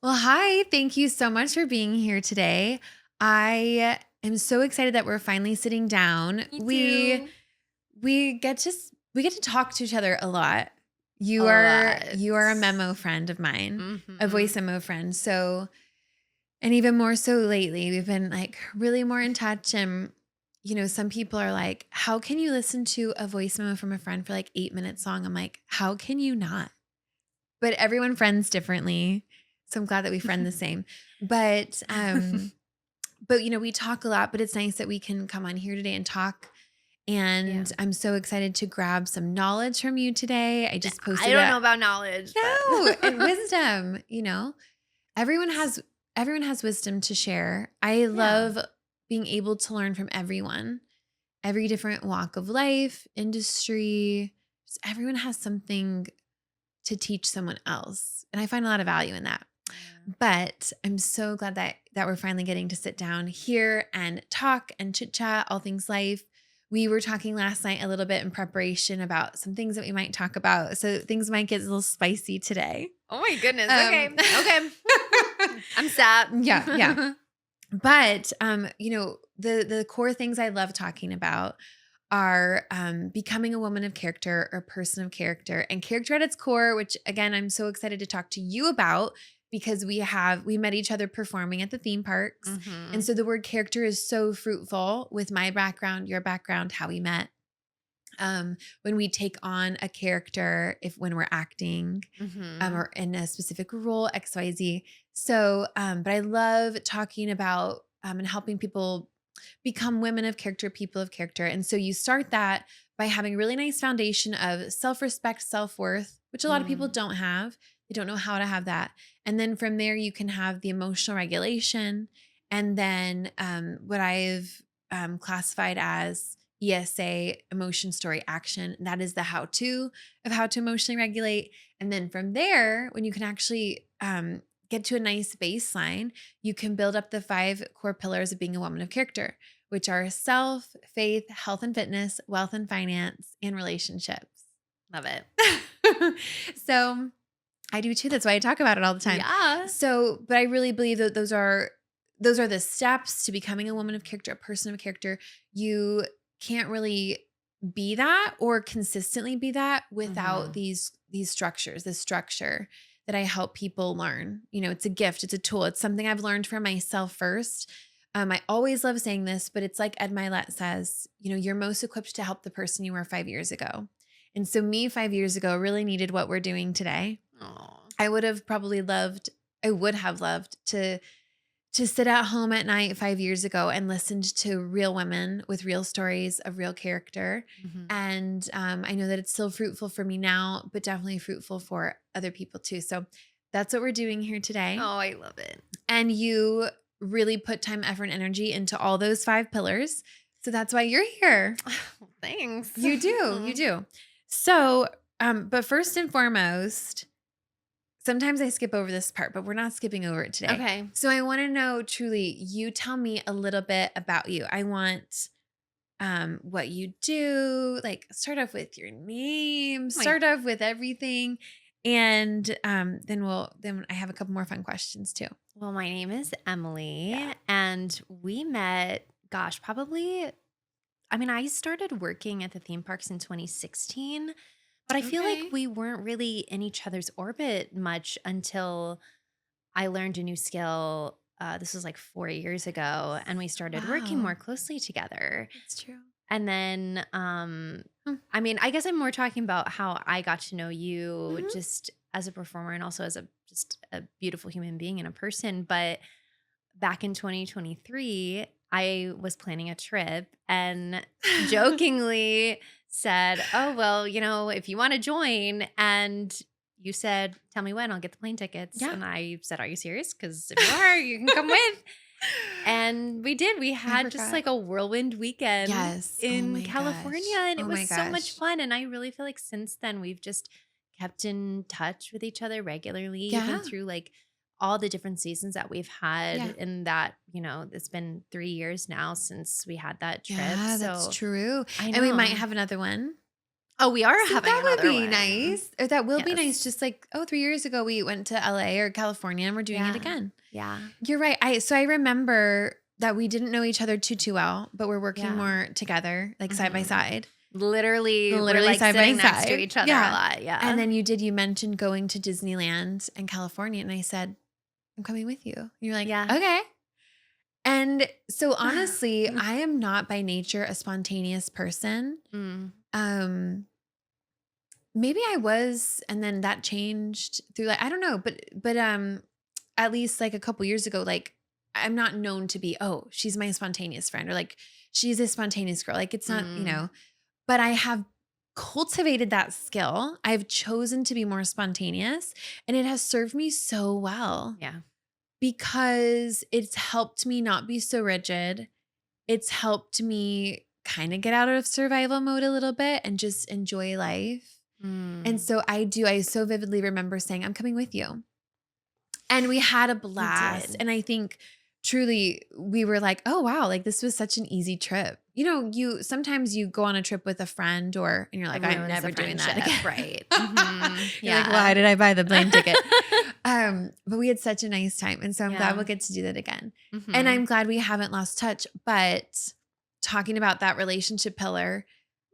Well, hi. Thank you so much for being here today. I am so excited that we're finally sitting down. Me We too. we get to we get to talk to each other a lot. A You are lot. you are a memo friend of mine, a voice Mhm. memo friend. So, and even more so lately, we've been like really more in touch. And some people are like, "How can you listen to a voice memo from a friend for like 8 minutes long?" I'm like, "How can you not?" But everyone friends differently. So I'm glad that we friend the same. But we talk a lot, but it's nice that we can come on here today and talk. Yeah. And I'm so excited to grab some knowledge from you today. I just I posted don't a know about knowledge, but no and wisdom. Everyone has wisdom to share. I yeah. love being able to learn from everyone, every different walk of life, industry. Just everyone has something to teach someone else. And I find a lot of value in that. Yeah. But I'm so glad that we're finally getting to sit down here and talk and chit chat all things life. We were talking last night a little bit in preparation about some things that we might talk about. So things might get a little spicy today. Oh my goodness. Okay. Um Okay. I'm sad. yeah, yeah. But the core things I love talking about are becoming a woman of character or person of character, and character at its core, which again I'm so excited to talk to you about because we met each other performing at the theme parks. And Mhm. so the word character is so fruitful with my background, your background, how we met. When we take on a character, if when we're acting, Mhm. or in a specific role, XYZ. So, but I love talking about and helping people become women of character, people of character. And so you start that by having a really nice foundation of self respect, self worth, which a lot of people Mm. don't have. They don't know how to have that. And then from there, you can have the emotional regulation. And then what I've classified as ESA, emotion, story, action. That is the how to of how to emotionally regulate. And then from there, when you can actually get to a nice baseline, you can build up the 5 core pillars of being a woman of character, which are self, faith, health and fitness, wealth and finance, and relationships. Love it. So I do too. That's why I talk about it all the time. Yeah. So, but I really believe that those are the steps to becoming a woman of character, a person of character. You can't really be that or consistently be that without Mhm. these structures, this structure that I help people learn. It's a gift, it's a tool, it's something I've learned for myself first. I always love saying this, but it's like Ed Milet says, you're most equipped to help the person you were 5 years ago. And so me 5 years ago really needed what we're doing today. Oh. I would have loved to sit at home at night 5 years ago and listened to real women with real stories of real character. Mhm. And I know that it's still fruitful for me now, but definitely fruitful for other people too. So that's what we're doing here today. Oh, I love it. And you really put time, effort, and energy into all those 5 pillars. So that's why you're here. Thanks. You do. You do. So, but first and foremost, sometimes I skip over this part, but we're not skipping over it today. Okay. So I want to know truly, you tell me a little bit about you. I want what you do, like start off with your name, My start off with everything. And then I have a couple more fun questions too. Well, my name is Yeah. Emily, and we met, gosh, probably. I mean, I started working at the theme parks in 2016, but I feel like Okay. we weren't really in each other's orbit much until I learned a new skill. This was like 4 years ago, and we started working Wow. more closely together. That's true. And then, Hmm. I mean, I guess I'm more talking about how I got to know you Mhm. just as a performer and also as a just a beautiful human being and a person. But back in 2023, I was planning a trip and jokingly said, "Oh, well, if you want to join," and you said, "Tell me when, I'll get the plane tickets." Yeah. And I said, "Are you serious? Because if you are, you can come with." And we did. We I had just forgot. like a whirlwind weekend Yes. Oh in my California, gosh. and it Oh was my so much gosh. fun. And I really feel like since then we've just kept in touch with each other regularly, even Yeah. through like all the different seasons that we've had Yeah. in that, it's been 3 years now since we had that trip. Yeah, that's So true. I And we might know. have another one. Oh, we are So having that would another be one. nice, or that will be nice, Yes. just like, oh, 3 years ago, we went to LA or California, and we're doing it Yeah. again. Yeah. You're right. I remember that we didn't know each other too well, but we're working Yeah. more together, like, side by Mhm. side. Literally, we're, Literally like, side by sitting next to side. each other a Yeah. lot, And yeah. then you mentioned going to Disneyland and California, and I said, "I'm coming with you." And you're like, Yeah. "Okay." And so, honestly, I am not by nature a spontaneous person. Mm. Um, maybe I was, and then that changed through, like, I don't know, but at least, like, a couple years ago, like, I'm not known to be, "Oh, she's my spontaneous friend," or, like, "She's a spontaneous girl." Like, it's not, Mm. but I have cultivated that skill. I've chosen to be more spontaneous, and it has served me so well Yeah. because it's helped me not be so rigid. It's helped me kind of get out of survival mode a little bit and just enjoy life. And Mm. so I so vividly remember saying, "I'm coming with you." And we had a You blast. did. And I think truly we were like, "Oh wow, like this was such an easy trip." You sometimes you go on a trip with a friend, and you're It like, "I'm ruins the never doing that friendship, again." right. Mhm. You're like, Yeah. "Why did I buy the plane ticket?" But we had such a nice time. And so I'm glad Yeah. we'll get to do that again. And Mhm. I'm glad we haven't lost touch. But talking about that relationship pillar,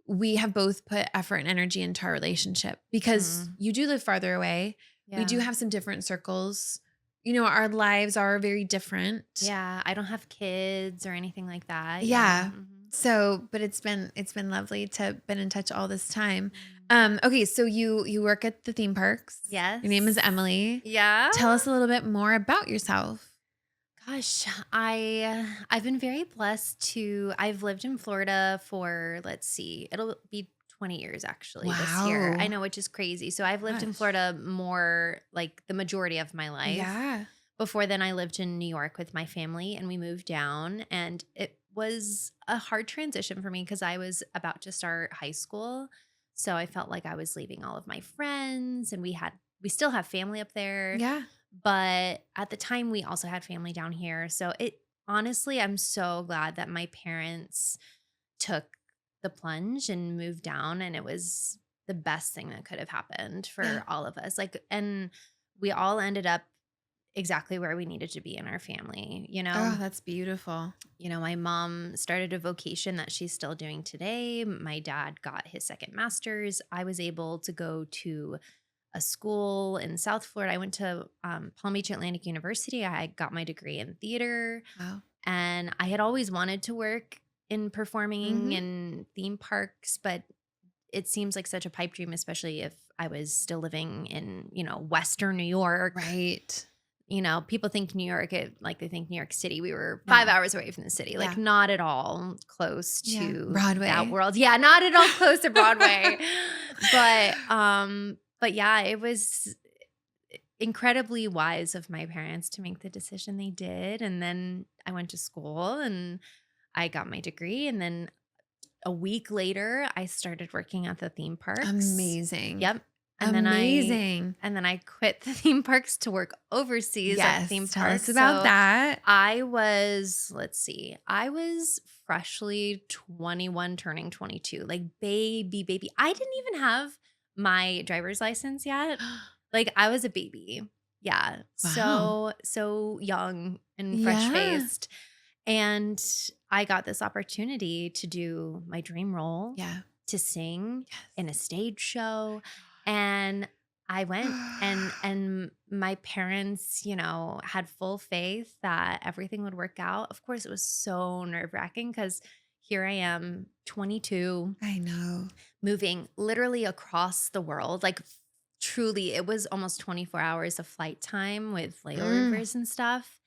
we have both put effort and energy into our relationship because Mm. you do live farther away. We do Yeah. have some different circles. Our lives are very different. Yeah, I don't have kids or anything like that, yeah. Yeah. Mhm. So, but it's been lovely to been in touch all this time. Mm. Okay, so you work at the theme parks. Your name is Yes. Emily. Yeah? Tell us a little bit more about yourself. Gosh, I've been very blessed to I've lived in Florida for, let's see, it'll be 20 years actually this year. I Wow. know, which is crazy. So I've lived in Gosh. Florida more like the majority of my life. Yeah. Before then I lived in New York with my family and we moved down, and it was a hard transition for me because I was about to start high school. So I felt like I was leaving all of my friends, and we still have family up there, Yeah. but at the time, we also had family down here. So it honestly, I'm so glad that my parents took the plunge and moved down. And it was the best thing that could have happened Yeah. for all of us. Like, and we all ended up exactly where we needed to be in our family. Oh, that's beautiful. My mom started a vocation that she's still doing today. My dad got his second master's. I was able to go to a school in South Florida. I went to Palm Beach Atlantic University. I got my degree in theater, Wow. and I had always wanted to work in performing Mhm. and theme parks, but it seems like such a pipe dream, especially if I was still living in, Western New York. Right. People think New York, like they think New York City. We were No. 5 hours away from the city, like Yeah. not at all close Yeah. to that Broadway. world. Yeah, not at all close to Broadway. But yeah, it was incredibly wise of my parents to make the decision they did. And then I went to school and I got my degree. And then a week later, I started working at the theme parks. Amazing. Yep. And then I Amazing. and then I quit the theme parks to work overseas at the theme Yes. Tell us parks. about So that. I was, let's see, I was freshly 21 turning 22, like baby. I didn't even have my driver's license yet. Like I was a baby. Yeah. Wow. So young and fresh Yeah. faced. And I got this opportunity to do my dream role, Yeah. to sing Yes. in a stage show. My And I went, and gosh. and my parents, had full faith that everything would work out. Of course, it was so nerve-wracking because here I am, 22, I know. moving literally across the world. Like truly, it was almost 24 hours of flight time with Mm. layovers and stuff.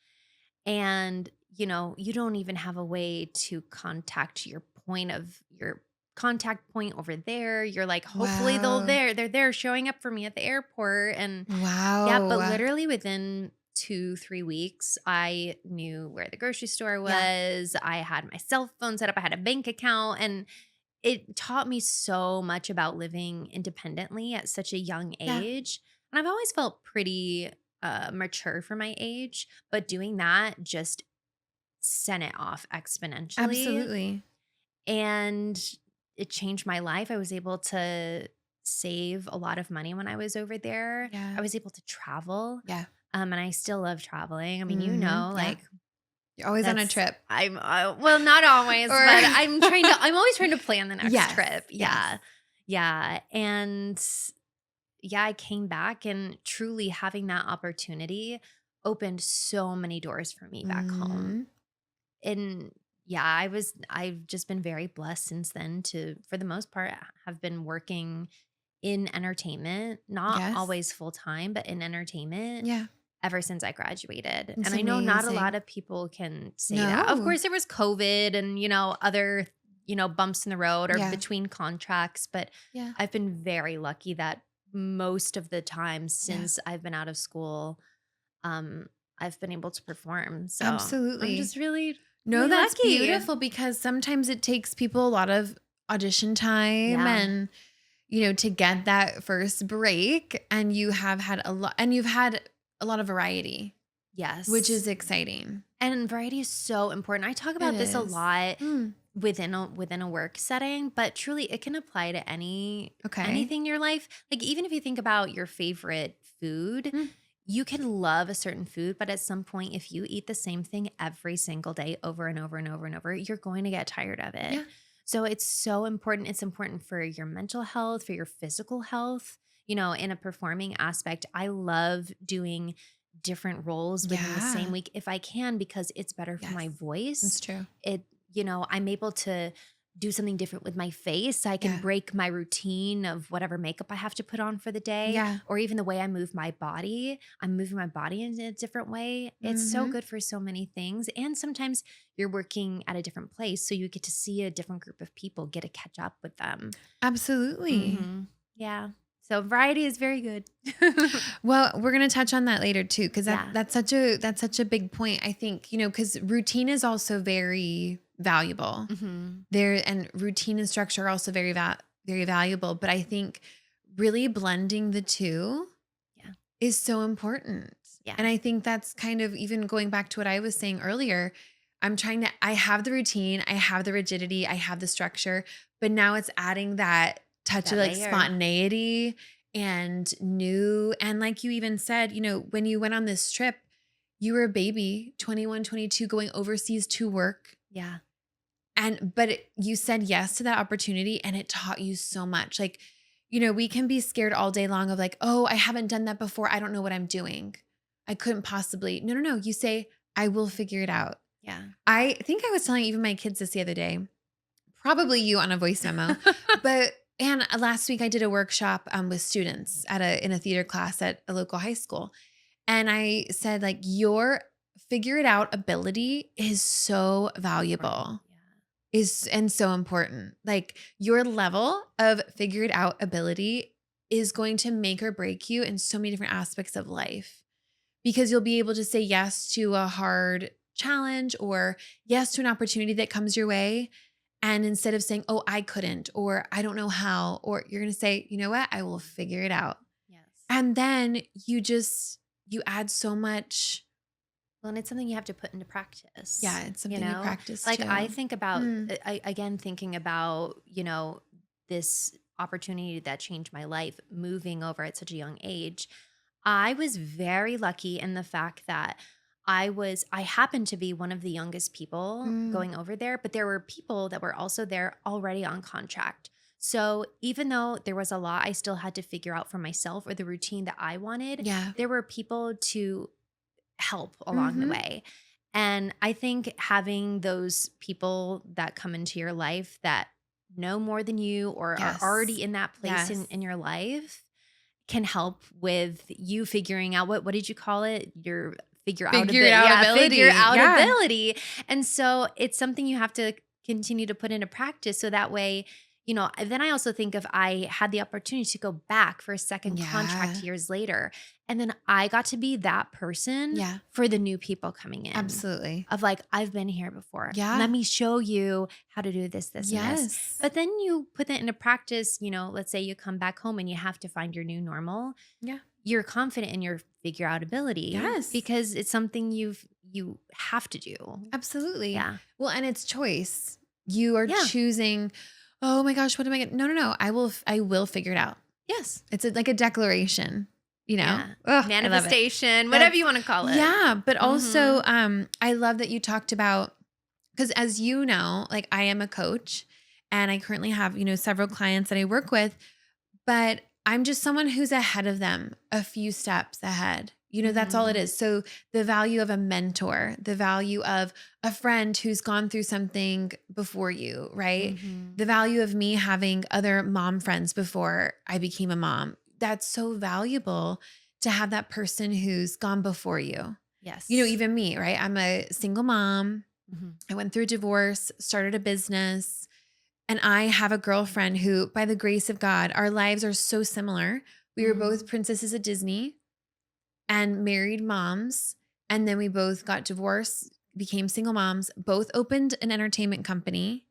And, you don't even have a way to contact your contact point over there. You're like, hopefully Wow. they're there showing up for me at the airport. And yeah, but Wow. literally within 2, 3 weeks, I knew where the grocery store Yeah. was. I had my cell phone set up. I had a bank account, and it taught me so much about living independently at such a young Yeah. age. And I've always felt pretty mature for my age, but doing that just sent it off exponentially. Absolutely. And it changed my life. I was able to save a lot of money when I was over there. Yeah. I was able to travel. Yeah. And I still love traveling. I mean, Yeah. like You're always on a that's trip. I'm well, not always, Or but I'm always trying to plan the next yes. trip. Yes. Yeah. Yeah. And yeah, I came back and truly having that opportunity opened so many doors for me back home. Mhm. And yeah, I've just been very blessed since then to, for the most part, have been working in entertainment, not Yes. always full time, but in entertainment Yeah. ever since I graduated. It's And I know not a lot amazing. of people can say that. Of No. course, there was COVID and, other, bumps in the road or Yeah. between contracts, but Yeah. I've been very lucky that most of the time Yeah. since I've been out of school, um, I've been able to perform. So I'm Absolutely. just really, No, really that's lucky. beautiful because sometimes it takes people a lot of audition time Yeah. and, to get that first break. And you have had a lot, and you've had a lot of variety, which Yes. is exciting. And variety is so important. I talk It about this a is. lot Mm, within a work setting, but truly it can apply to okay. anything in your life. Like even if you think about your favorite food, Mm, you can love a certain food, but at some point if you eat the same thing every single day over and over and over and over, you're going to get tired of it. yeah. So it's so important. It's important for your mental health, for your physical health. In a performing aspect, I love doing different roles within the same Yeah. week if I can because it's better for Yes. my voice. It's true. I'm able to do something different with my face. I can Yeah. break my routine of whatever makeup I have to put on for the day Yeah. or even the way I move my body. I'm moving my body in a different way. It's so Hmm. good for so many things. And sometimes you're working at a different place. So you get to see a different group of people, get to catch up with them. Absolutely. Yeah. So variety is very good. Well, we're gonna touch on that later too, because Yeah. that's such a big point. I think, because routine is also very valuable. Hmm. There and routine and structure are also very valuable. But I think really blending the two Yeah. is so important. Yeah. And I think that's kind of even going back to what I was saying earlier. I have the routine, I have the rigidity, I have the structure, but now it's adding that touch of That like layer. spontaneity and new. And like you even said, when you went on this trip, you were a baby, 21, 22, going overseas to work. Yeah. You said yes to that opportunity and it taught you so much. Like, we can be scared all day long of like, oh, I haven't done that before. I don't know what I'm doing. I couldn't possibly. No, no, no. You say, I will figure it out. Yeah. I think I was telling even my kids this the other day, probably you on a voice memo, and last week I did a workshop with students in a theater class at a local high school. And I said, like, your figure it out ability is so Important. valuable, Yeah. is and so important. Like your level of figured out ability is going to make or break you in so many different aspects of life because you'll be able to say yes to a hard challenge or yes to an opportunity that comes your way. And instead of saying, oh, I couldn't, or I don't know how, or you're going to say, you know what, I will figure it out. Yes. And then you add so much. Well, and it's something you have to put into practice, Yeah, it's something you practice Like I too. think about, Mm, again, thinking about, this opportunity that changed my life, moving over at such a young age. I was very lucky in the fact that I happened to be one of the youngest people mm, going over there, but there were people that were also there already on contract. So even though there was a lot I still had to figure out for myself or the routine that I wanted, yeah. there were people to help along the Mm-hmm. way. And I think having those people that come into your life that know more than you or are Yes. already in that place Yes. in your life can help with you figuring out what did you call it? Your figure out a Figure it bit. out Yeah, figure ability. out Yeah. ability. And so it's something you have to continue to put into practice so that way, then I also think if I had the opportunity to go back for a second contract Yeah. years later, and then I got to be that person Yeah. for the new people coming in Absolutely. of like, I've been here before. Yeah. Let me show you how to do this, this, and this. Yes. But then you put that into practice, let's say you come back home and you have to find your new normal. Yeah. You're confident in your figure out ability Yes. because it's something you have to do. Absolutely. Yeah. Well, and it's choice. You are Yeah. choosing, oh my gosh, what am I going to, no, no, no. I will figure it out. Yes. It's like a declaration, you know? Yeah. Oh, I love it. Manifestation, whatever That's, you wanna call it. yeah. But also, Mhm. I love that you talked about, because as you know, like I am a coach and I currently have, several clients that I work with, but I'm just someone who's ahead of them, a few steps ahead. That's all it Mhm. is. So the value of a mentor, the value of a friend who's gone through something before you, right? Mhm. The value of me having other mom friends before I became a mom. That's so valuable to have that person who's gone before you. Yes. Even me, right? I'm a single mom. Mhm. I went through a divorce, started a business, and I have a girlfriend who, by the grace of God, our lives are so similar. We were both Mhm. princesses at Disney and married moms. And then we both got divorced, became single moms, both opened an entertainment company.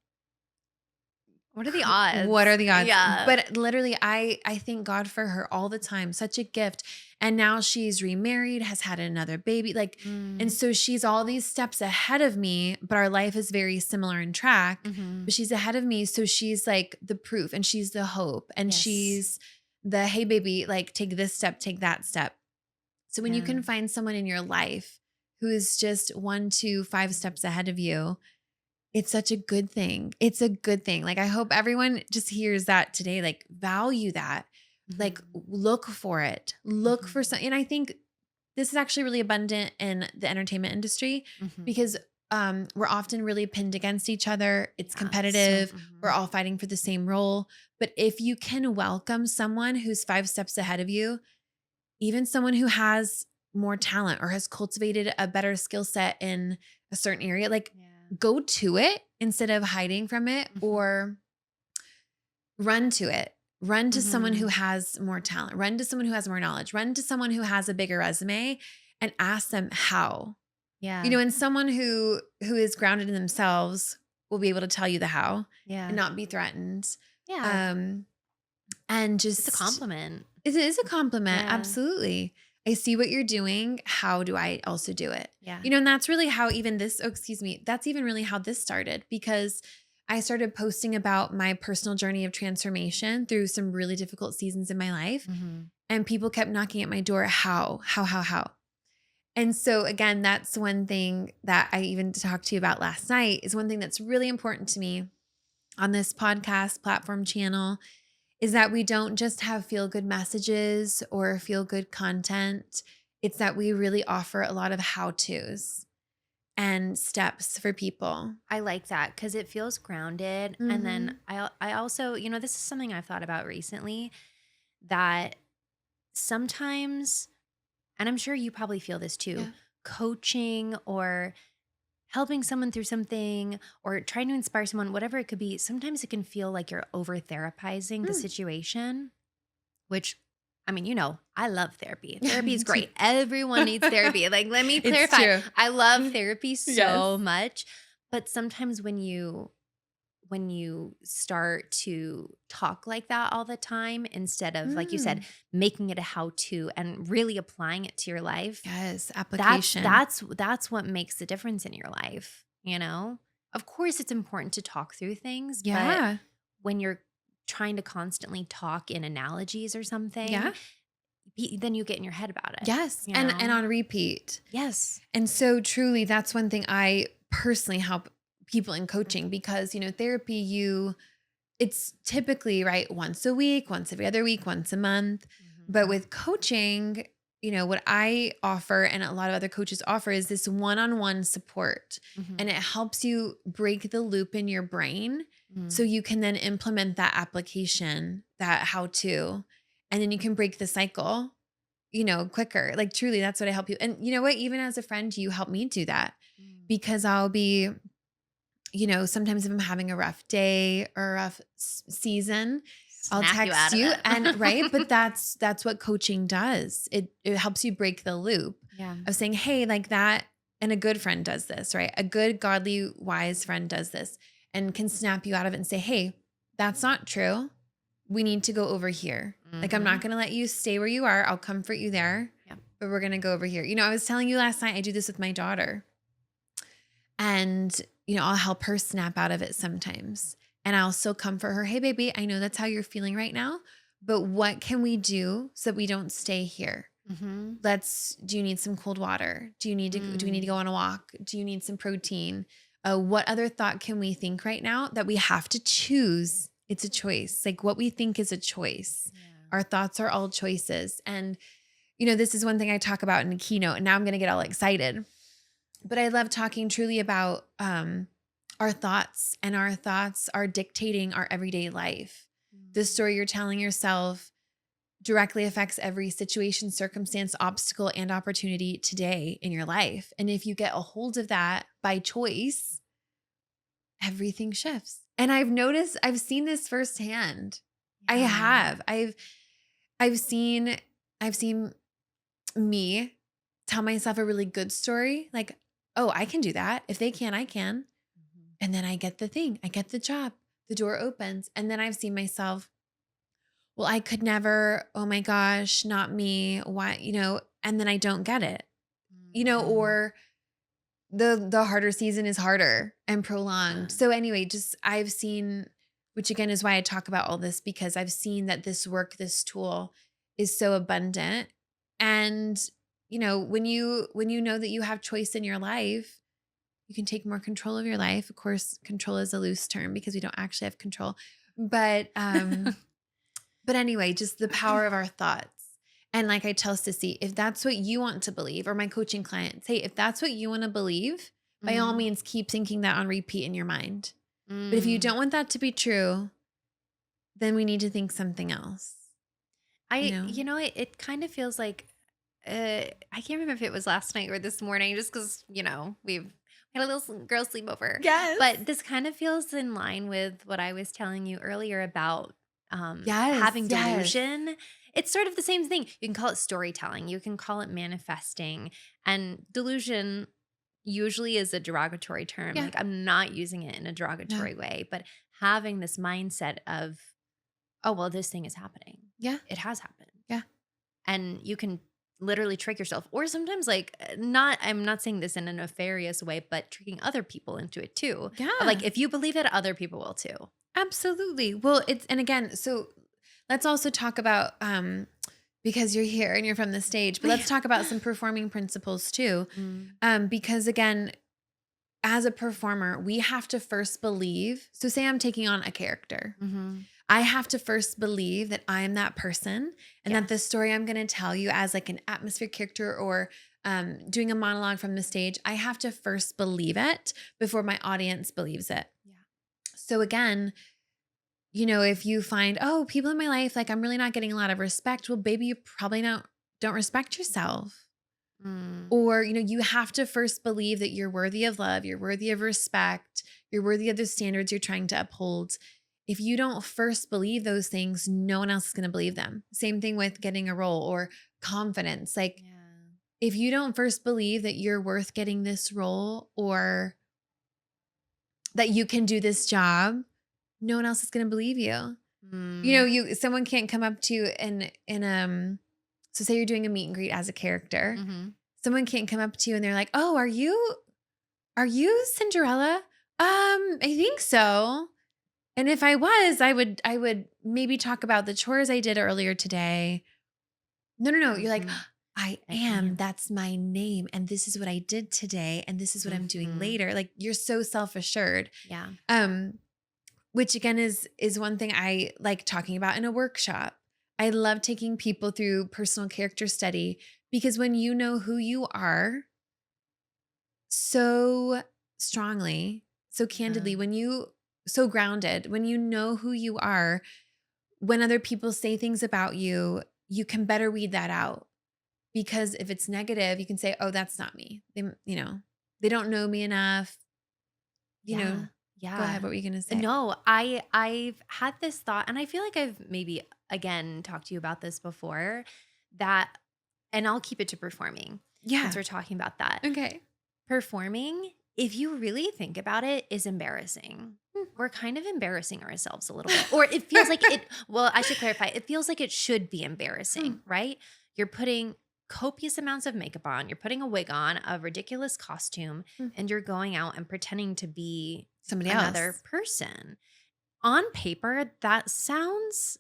What are the What odds? are the odds? Yeah. But literally, I thank God for her all the time. Such a gift. And now she's remarried, has had another baby. And Mm. so she's all these steps ahead of me, but our life is very similar in track. Mhm. But she's ahead of me. So she's like the proof and she's the hope. And Yes. she's the, hey, baby, like take this step, take that step. So when you Yeah. can find someone in your life who is just 1 to 5 steps ahead of you, it's such a good thing. It's a good thing. Like, I hope everyone just hears that today, like, value that, like, Mhm. look for it, look for Mhm. some. And I think this is actually really abundant in the entertainment industry Mhm. because we're often really pinned against each other. It's Yeah. So competitive. We're mhm. all fighting for the same role. But if you can welcome someone who's 5 steps ahead of you, even someone who has more talent or has cultivated a better skill set in a certain area, like Yeah. go to it instead of hiding from it Mhm. or run to it. Run to someone who Mhm. has more talent, run to someone who has more knowledge, run to someone who has a bigger resume and ask them how. Yeah. And someone who is grounded in themselves will be able to tell you the how and Yeah. not be threatened. Yeah. Um and It's a just compliment. it is a compliment, Yeah. absolutely. I see what you're doing. How do I also do it? Yeah. And that's really how even this, oh, excuse me, that's even really how this started because I started posting about my personal journey of transformation through some really difficult seasons in my life. Mhm. And people kept knocking at my door. How? And so, again, that's one thing that I even talked to you about last night is one thing that's really important to me on this podcast platform channel is that we don't just have feel good messages or feel good content. It's that we really offer a lot of how to's and steps for people. I like that because it feels grounded. And then Hmm. I also, this is something I've thought about recently that sometimes, and I'm sure you probably feel this too, Yeah. coaching or helping someone through something or trying to inspire someone, whatever it could be, sometimes it can feel like you're over therapizing the Mm. situation, which I mean, I love therapy. Yeah, Therapy me is too. great. Everyone needs therapy. Like, let me It's clarify. true. I love therapy Yes. so much, but sometimes when you start to talk like that all the time instead of like you said Mm. making it a how to and really applying it to your life, Yes. that's Application. that's that's what makes the difference in your life. Of course it's important to talk through things, but Yeah. when you're trying to constantly talk in analogies or something, Yeah. then you get in your head about it Yes. you And know on repeat. yes. And so truly that's one thing I personally help people in coaching because, therapy, it's typically right once a week, once every other week, once a month. But Mhm. with coaching, what I offer and a lot of other coaches offer is this one-on-one support. And Mhm. it helps you break the loop in your brain so Mhm. you can then implement that application, that how to, and then you can break the cycle, quicker. Like truly, that's what I help you. And you know what? Even as a friend, you help me do that Mm. because I'll be sometimes if I'm having a rough day or a rough season, I'll Snap you out text of you and right, but it. that's what coaching does. It helps you break the loop Yeah. of saying, "Hey, like that," and a good friend does this, right? A good, godly, wise friend does this and can snap you out of it and say, "Hey, that's not true. We need to go over here. Like I'm not Mhm. going to let you stay where you are. I'll comfort you there, Yep. but we're going to go over here." I was telling you last night I do this with my daughter. And, I'll help her snap out of it sometimes. and I'll still comfort her. Hey, baby, I know that's how you're feeling right now, but what can we do so that we don't stay here? Mhm. Do you need some cold water? Do we need to Mm. go on a walk? Do you need some protein? What other thought can we think right now that we have to choose? It's a choice. Like what we think is a choice. Yeah. Our thoughts are all choices. And, this is one thing I talk about in a keynote, and now I'm going to get all excited. But I love talking truly about our thoughts, and our thoughts are dictating our everyday life. The Mm. story you're telling yourself directly affects every situation, circumstance, obstacle, and opportunity today in your life. And if you get a hold of that by choice, everything shifts. And I've seen this firsthand. I Yeah. have. I've seen I've seen me tell myself a really good story, like, "Oh, I can do that. If they can, I can." Mhm. And then I get the thing. I get the job. The door opens, and then I've seen myself, "Well, I could never. Oh my gosh, not me. Why?" And then I don't get it. Mhm. Or the harder season is harder and Yeah. prolonged. So anyway, just I've seen, which again is why I talk about all this, because I've seen that this tool is so abundant. And when you know that you have choice in your life, you can take more control of your life. Of course, control is a loose term because we don't actually have control. But but anyway, just the power of our thoughts. And like I tell Sissy, if that's what you want to believe, or my coaching clients, hey, if that's what you want to believe, by all Mhm. means, keep thinking that on repeat in your mind. But if you Mm. don't want that to be true, then we need to think something else, you know? It kind of feels like I can't remember if it was last night or this morning, just because we've had a little girl sleepover. Yes. But this kind of feels in line with what I was telling you earlier about Yes. having Yes. delusion. It's sort of the same thing. You can call it storytelling, you can call it manifesting, and delusion usually is a derogatory term. Yeah. Like, I'm not using it in a No. derogatory way, but having this mindset of, oh, well, this thing is happening. Yeah. It has happened. Yeah. And you can literally trick yourself. Or sometimes, like, not, I'm not saying this in a nefarious way, but tricking other people into it too. Of like, Yeah. if you believe it, other people will too. Absolutely. Well, and again, so let's also talk about because you're here and you're from the stage, but let's talk about some performing principles too. Mm, Because again, as a performer, we have to first believe. So say I'm taking on a character. mhm. I have to first believe that I'm that person, and that Yeah. the story I'm going to tell you as like an atmosphere character, or doing a monologue from the stage, I have to first believe it before my audience believes it. Yeah. So again, if you find, oh, people in my life, like I'm really not getting a lot of respect, well, baby, you probably don't respect yourself. Mm, Or, you have to first believe that you're worthy of love, you're worthy of respect, you're worthy of the standards you're trying to uphold. If you don't first believe those things, no one else is going to believe them. Same thing with getting a role or confidence. Like, yeah. if you don't first believe that you're worth getting this role, or that you can do this job, no one else is going to believe you. Mm, Someone can't come up to you so say you're doing a meet and greet as a character. mhm. Someone can't come up to you and they're like, "Oh, are you Cinderella?" I think so. And if I was, I would maybe talk about the chores I did earlier today. No, no, no. You're like, Mhm. "I I am. am. That's my name, and this is what I did today, and this is what I'm doing Mhm. later." Like, you're so self-assured. Yeah. Um which again is one thing I like talking about in a workshop. I love taking people through personal character study, because when you know who you are so strongly, so Yeah. candidly, so grounded, when you know who you are, when other people say things about you, you can better weed that out. Because if it's negative, you can say, "Oh, that's not me. They don't know me enough." You Yeah. know, go ahead. Yeah. What were you going to say? No, I've had this thought, and I feel like I've maybe again talked to you about this before, that, and I'll keep it to performing since Yeah. we're talking about that. Okay. Performing, if you really think about it, is embarrassing. We're kind of embarrassing ourselves a little bit. Or it feels like it, well, I should clarify. It feels like it should be Hmm. embarrassing, right? You're putting copious amounts of makeup on, you're putting a wig on, a ridiculous costume, Hmm. and you're going out and pretending to be Somebody another else. person. on paper, that sounds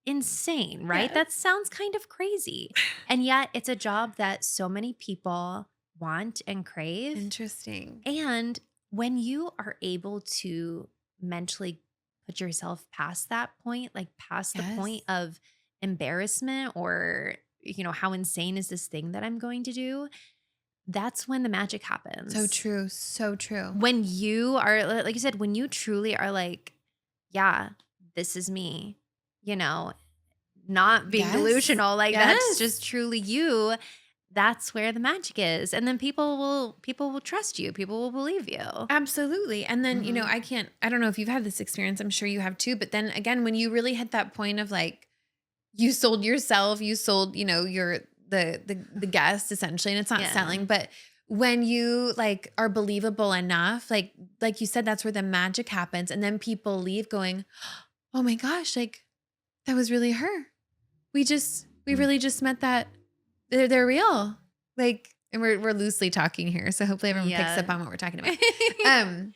insane, right? Yes. That sounds kind of crazy. And yet it's a job that so many people want and crave. Interesting. And when you are able to mentally put yourself past that point, like past the point Yes. of embarrassment or, how insane is this thing that I'm going to do? That's when the magic So happens. true. So true. When you are, like you said, when you truly are like, yeah, this is me, you know, not being Yes. delusional, like that's Yes. just truly you. That's where the magic is. And then people will trust you. People will believe you. Absolutely. And then, Mhm. I don't know if you've had this experience. I'm sure you have too. But then again, when you really hit that point of like, you sold yourself, you sold, your the guest essentially, and it's not Yeah. selling, but when you like are believable enough, like you said, that's where the magic happens. And then people leave going, oh my gosh, like that was really her. We Mm. really just met that they're real. Like, and we're loosely talking here. So hopefully everyone picks up Yeah. on what we're talking about. Um,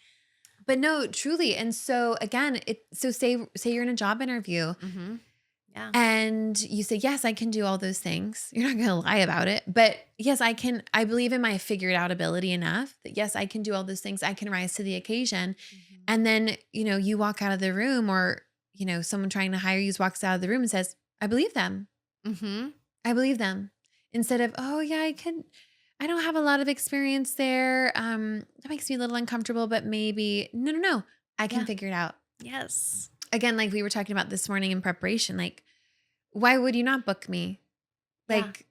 but no, truly. And so again, so say you're in a job interview Mhm. Yeah. and you say, yes, I can do all those things. You're not going to lie about it. But yes, I believe in my figured out ability enough that yes, I can do all those things. I can rise to the occasion. Mhm. And then, you walk out of the room or, someone trying to hire you walks out of the room and says, I believe them. Mhm. I believe them. Instead of, oh yeah, I don't have a lot of experience there. That makes me a little uncomfortable, but maybe, no, no, no, I can Yeah. figure it out. Yes. Again, like we were talking about this morning in preparation, like, why would you not book me? Yeah. Like,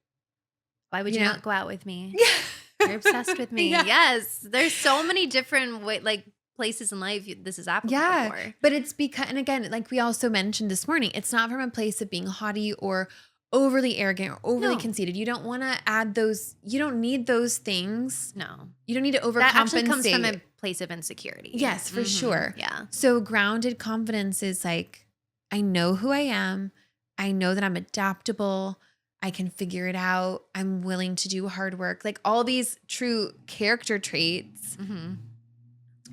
Why would you you know not go out with me? Yeah. You're obsessed with me. Yeah. Yes. There's so many different like places in life this is applicable Yeah, for. but it's because and again, like we also mentioned this morning, it's not from a place of being haughty or overly arrogant or overly No. conceited. You don't wanna add those you don't need those things. No. You don't need to That actually comes from overcompensate. a place of insecurity. Yes, for Mhm. sure. Yeah. So grounded confidence is like, I know who I am. I know that I'm adaptable. I can figure it out. I'm willing to do hard work. Like all these true character traits, Mhm.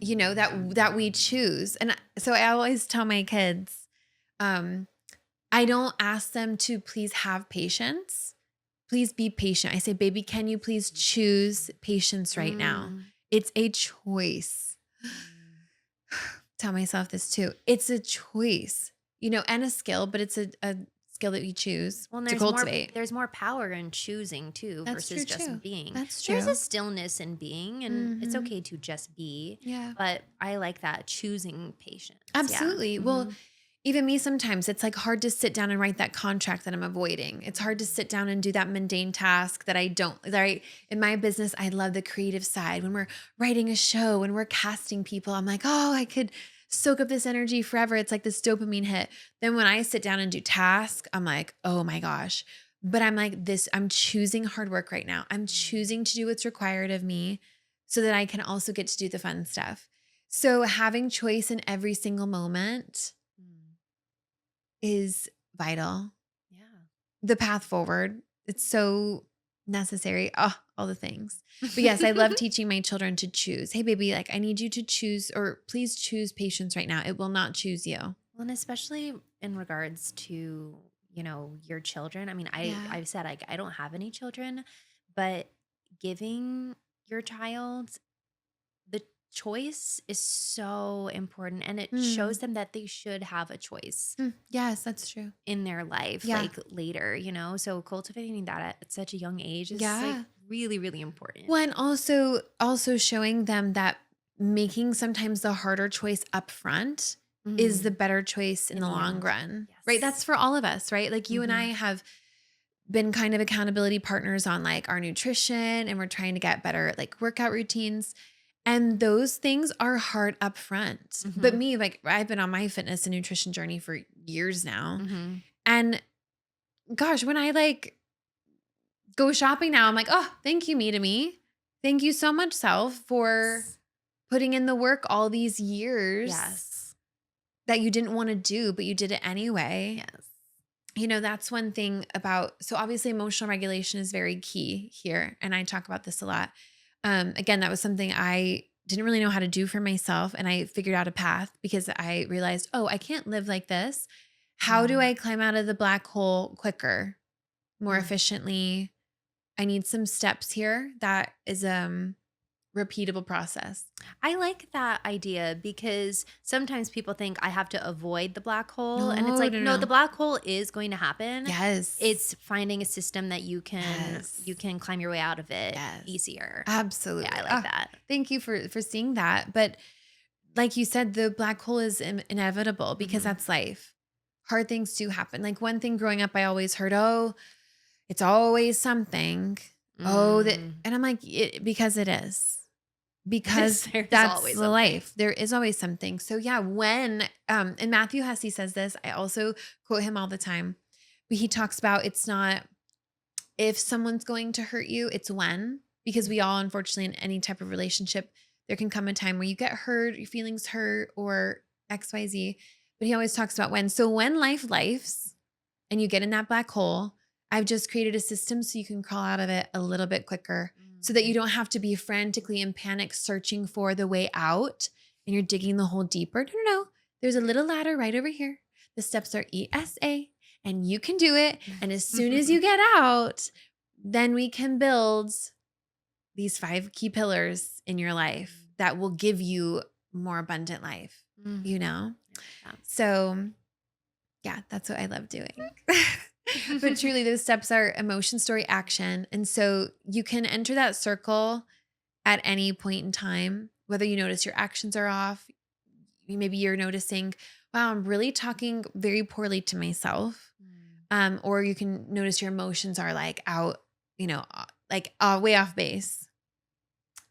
that we choose. And so I always tell my kids, um, I don't ask them to please have patience. Please be patient. I say, baby, can you please choose patience right now? Mm. It's a choice. Mm. Tell myself this too. It's a choice, and a skill, but it's a skill that you choose Well, and to cultivate. there's more power in choosing too That's versus true too. just being. That's There's a true. stillness in being and it's Hmm. okay to just be, Yeah, but I like that choosing patience. Yeah. absolutely. Well, Mhm. even me, sometimes it's like hard to sit down and write that contract that I'm avoiding. It's hard to Mhm. sit down and do that mundane task that I don't, that I, in my business, I love the creative side. When we're writing a show, when we're casting people, I'm like, oh, I could soak up this energy forever. It's like this dopamine hit. Then when I sit down and do task, I'm like, oh my gosh. But I'm like, I'm choosing hard work right now. I'm Mhm. choosing to do what's required of me so that I can also get to do the fun stuff. So having choice in every single moment Mm. is vital. Yeah. The path forward, it's so necessary. Oh, all the things. But yes, I love teaching my children to choose. Hey, baby, like I need you to choose, or please choose patience right now. It will not choose you. Well, and especially in regards to, your children. I mean, Yeah. I've said I don't have any children, but giving your child the choice is so important and it shows Mm, them that they should have a choice yes, that's true. in their life Yeah. like later, so cultivating that at such a young age is like Yeah. really really important. Well, and also showing them that making sometimes the harder choice up front is the Mm, better choice in in the the long end. run. Right? Yes. That's for all of us, right? Like you and I Hmm. have been kind of accountability partners on like our nutrition and we're trying to get better at like workout routines. And those things are hard up front. But Hmm. me, like I've been on my fitness and nutrition journey for years now. Hmm. And gosh, when I like go shopping now, I'm like, oh, thank you, me to me. Thank you so much, self, for putting in the work all these years Yes. that you didn't want to do, but you did it anyway. Yes. That's one thing about, so obviously emotional regulation is very key here. And I talk about this a lot. Again, that was something I didn't really know how to do for myself. And I figured out a path because I realized, oh, I can't live like this. How do Mm, I climb out of the black hole quicker, more mm. efficiently? I need some steps here. That is repeatable process. I like that idea because sometimes people think I have to avoid the black hole. And it's No, like, no, no, the no. black hole is going to happen. Yes. It's finding a system that you Yes. can climb your way out of it Yes. easier. Yeah, I Absolutely. like Ah, that. thank you for seeing that. But like you said, the black hole is inevitable because Mhm. that's life. Hard things do happen. Like one thing growing up, I always heard, oh, it's always something. Oh, that, Mm. and I'm like, because it is. Because There's that's always the something. life. There is always something. So yeah, when and Matthew Hussey says this, I also quote him all the time. But he talks about it's not if someone's going to hurt you, it's when. Because we all, unfortunately, in any type of relationship, there can come a time where you get hurt, your feelings hurt, or XYZ. But he always talks about when. So when life lifes and you get in that black hole, I've just created a system so you can crawl out of it a little bit quicker so that you Mm. don't have to be frantically in panic searching for the way out and you're digging the hole deeper. No, no, no. There's a little ladder right over here. The steps are ESA and you can do it. And as soon as you get out, then we can build these 5 key pillars in your life that will give you more abundant life, Mm. you know? I like that. So yeah, that's what I love doing. But truly, those steps are emotion, story, action. And so you can enter that circle at any point in time, whether you notice your actions are off. Maybe you're noticing, wow, I'm really talking very poorly to myself. Mm. Or you can notice your emotions are like out, like way off base.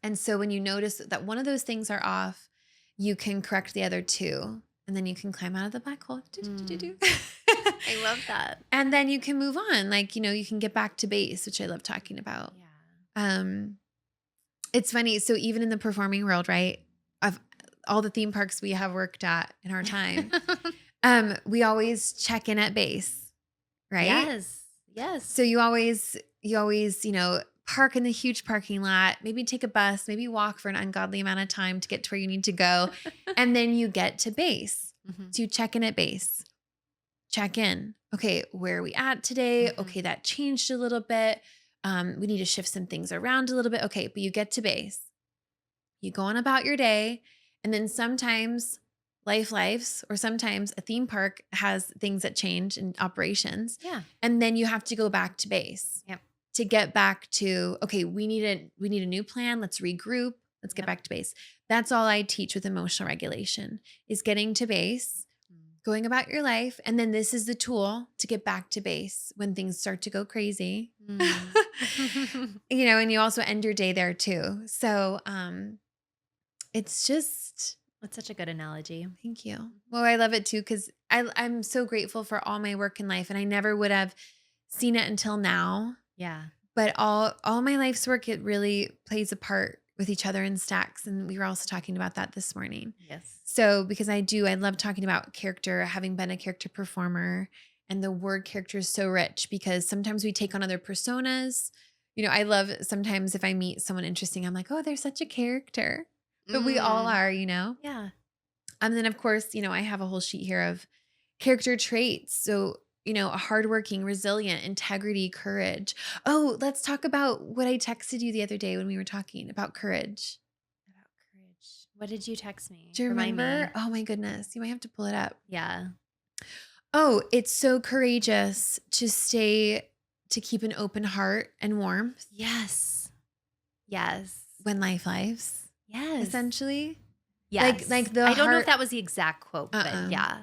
And so when you notice that one of those things are off, you can correct the other two. And then you can climb out of the black hole. Mm. I love that. And then you can move on. Like, you can get back to base, which I love talking about. Yeah. Um, it's funny. So even in the performing world, right? Of all the theme parks we have worked at in our time, we always check in at base, right? Yes. Yes. So you always, park in the huge parking lot, maybe take a bus, maybe walk for an ungodly amount of time to get to where you need to go. And then you get to base. Mhm. So you check in at base. Check in. Okay, where are we at today? Mhm. Okay, that changed a little bit. We need to shift some things around a little bit. Okay, but you get to base. You go on about your day. And then sometimes lives, or sometimes a theme park has things that change in operations. Yeah. And then you have to go back to base Yep. to get back to, okay, we need a new plan. Let's regroup. Let's get Yep. back to base. That's all I teach with emotional regulation is getting to base, going about your life. And then this is the tool to get back to base when things start to go crazy. Mm. And you also end your day there too. So it's just That's such a good analogy. thank you. Well, I love it too because I'm so grateful for all my work in life. And I never would have seen it until now. Yeah. But all my life's work, it really plays a part with each other in stacks. And we were also talking about that this morning. Yes. So because I love talking about character, having been a character performer, and the word character is so rich because sometimes we take on other personas. I love sometimes if I meet someone interesting, I'm like, oh, they're such a character. But we all Mm. are. Yeah. And then of course, I have a whole sheet here of character traits. So, a hardworking, resilient, integrity, courage. Oh, let's talk about what I texted you the other day when we were talking about courage. About courage. What did you text me? Do you Remind remember? me. Oh my goodness. You might have to pull it up. Yeah. Oh, it's so courageous to keep an open heart and warmth Yes. Yes. when life lives, Yes. essentially. Yes. Like the I don't know if heart. that was the exact quote, but Uh-uh. yeah.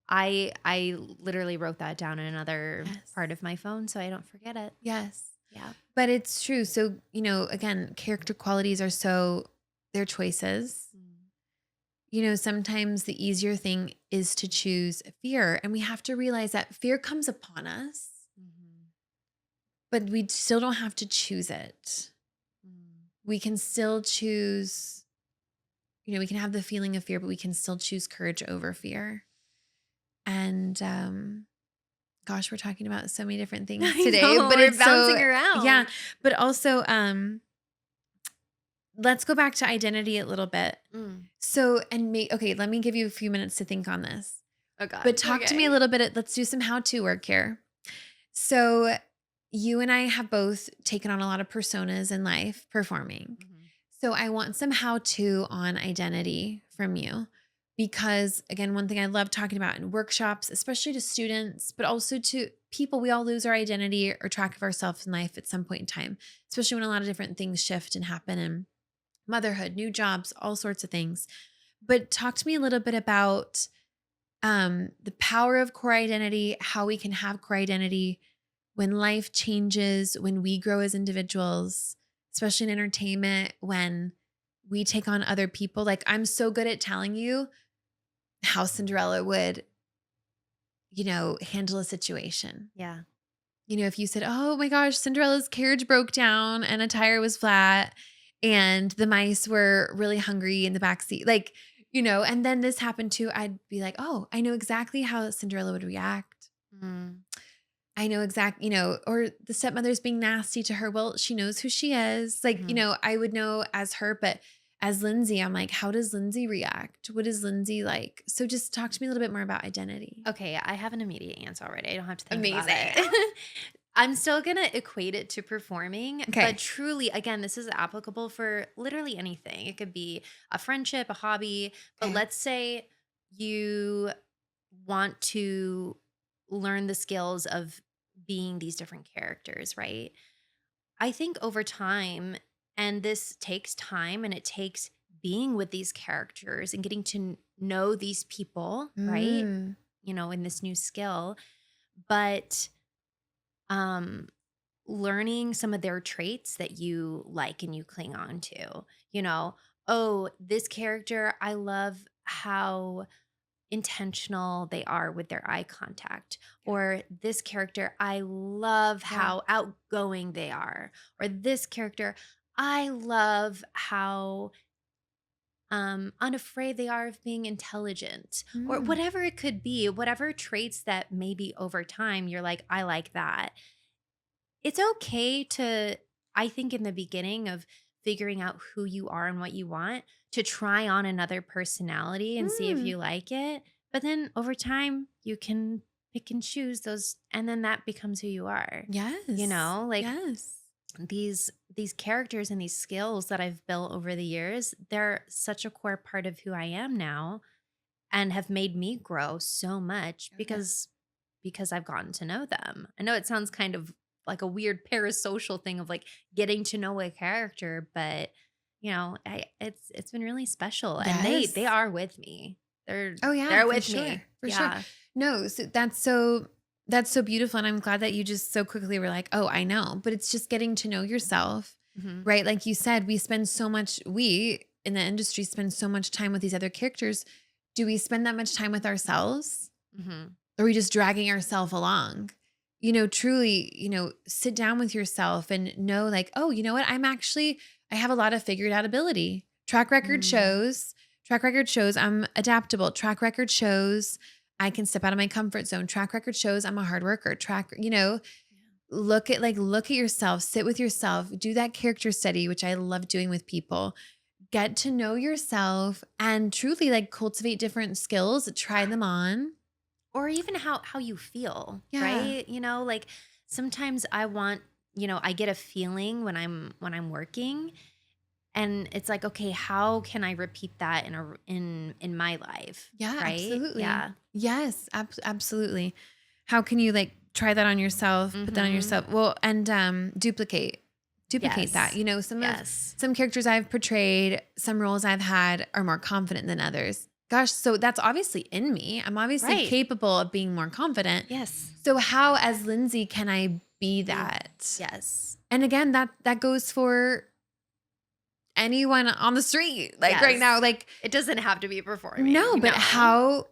I literally wrote that down in another Yes. part of my phone so I don't forget it. Yes. Yeah. But it's true. So, again, character qualities are they're choices. Sometimes the easier thing is to choose fear. And we have to realize that fear comes upon us, Mhm. but we still don't have to choose it. Mm. We can still choose, we can have the feeling of fear, but we can still choose courage over fear. And gosh, we're talking about so many different things I today, know, but we're it's so, bouncing around. yeah, but also let's go back to identity a little bit. Mm. So, okay, let me give you a few minutes to think on this. Oh god. But talk to me a Okay. little bit. Let's do some how-to work here. So, you and I have both taken on a lot of personas in life performing. Mhm. So, I want some how-to on identity from you because, again, one thing I love talking about in workshops, especially to students, but also to people, we all lose our identity or track of ourselves in life at some point in time, especially when a lot of different things shift and happen in motherhood, new jobs, all sorts of things. But talk to me a little bit about the power of core identity, how we can have core identity when life changes, when we grow as individuals, especially in entertainment, when we take on other people. Like, I'm so good at telling you how Cinderella would, handle a situation. Yeah. If you said, "Oh my gosh, Cinderella's carriage broke down and a tire was flat and the mice were really hungry in the back seat." Like, and then this happened too, I'd be like, "Oh, I know exactly how Cinderella would react. Mm. I know or the stepmother's being nasty to her. Well, she knows who she is." Like, Mhm. I would know as her, but as Lindsay, I'm like, how does Lindsay react? What is Lindsay like? So just talk to me a little bit more about identity. Okay, I have an immediate answer already. I don't have to think about Amazing. it. I'm still going to equate it to performing, but Okay. truly, again, this is applicable for literally anything. It could be a friendship, a hobby, but Okay. let's say you want to learn the skills of being these different characters, right? I think over time, and this takes time and it takes being with these characters and getting to know these people, right? Mm. In this new skill, but um learning some of their traits that you like and you cling on to. You know, oh, this character, I love how intentional they are with their eye contact. Or this character, I love Yeah. how outgoing they are. Or this character, I love how unafraid they are of being intelligent, or Mm. whatever it could be, whatever traits that maybe over time you're like, I like that. It's okay to, I think, in the beginning of figuring out who you are and what you want, to try on another personality and see if Mm. you like it. But then over time, you can pick and choose those, and then that becomes who you are. Yes. Like Yes. these characters and these skills that I've built over the years, they're such a core part of who I am now and have made me grow so much Oh, yeah. because I've gotten to know them. I know it sounds kind of like a weird parasocial thing of like getting to know a character, but it's been really special and they Yes. are with me. They're Oh, yeah, they're for with sure, me. for sure. Yeah. No, so that's so beautiful, and I'm glad that you just so quickly were like, "Oh, I know," but it's just getting to know yourself, Mhm. right? Like you said, we in the industry spend so much time with these other characters. Do we spend that much time with ourselves? Mhm. Or are we just dragging ourselves along? Truly, sit down with yourself and know like, oh, you know what? I have a lot of figured out ability. Mm. Track record shows I'm adaptable. Track record shows I can step out of my comfort zone. Track record shows I'm a hard worker. Look at yourself, sit with yourself, do that character study, which I love doing with people. Get to know yourself and truly like cultivate different skills, try them on. Or even how you feel, Yeah. right? Like sometimes I get a feeling when I'm working, and it's like, okay, how can I repeat that in my life, Yeah, right? absolutely. Yeah. Yes, absolutely. How can you like try that on yourself, put that on Mhm. yourself? Well, and duplicate that. Yes. Yes. Some characters I've portrayed, some roles I've had are more confident than others. Gosh, so that's obviously in me. I'm obviously Right. capable of being more confident. Yes. So how as Lindsay can I be Be that? yes. And again, that goes for anyone on the street. Like right now, Yes. like It doesn't have to be no, performing, but no.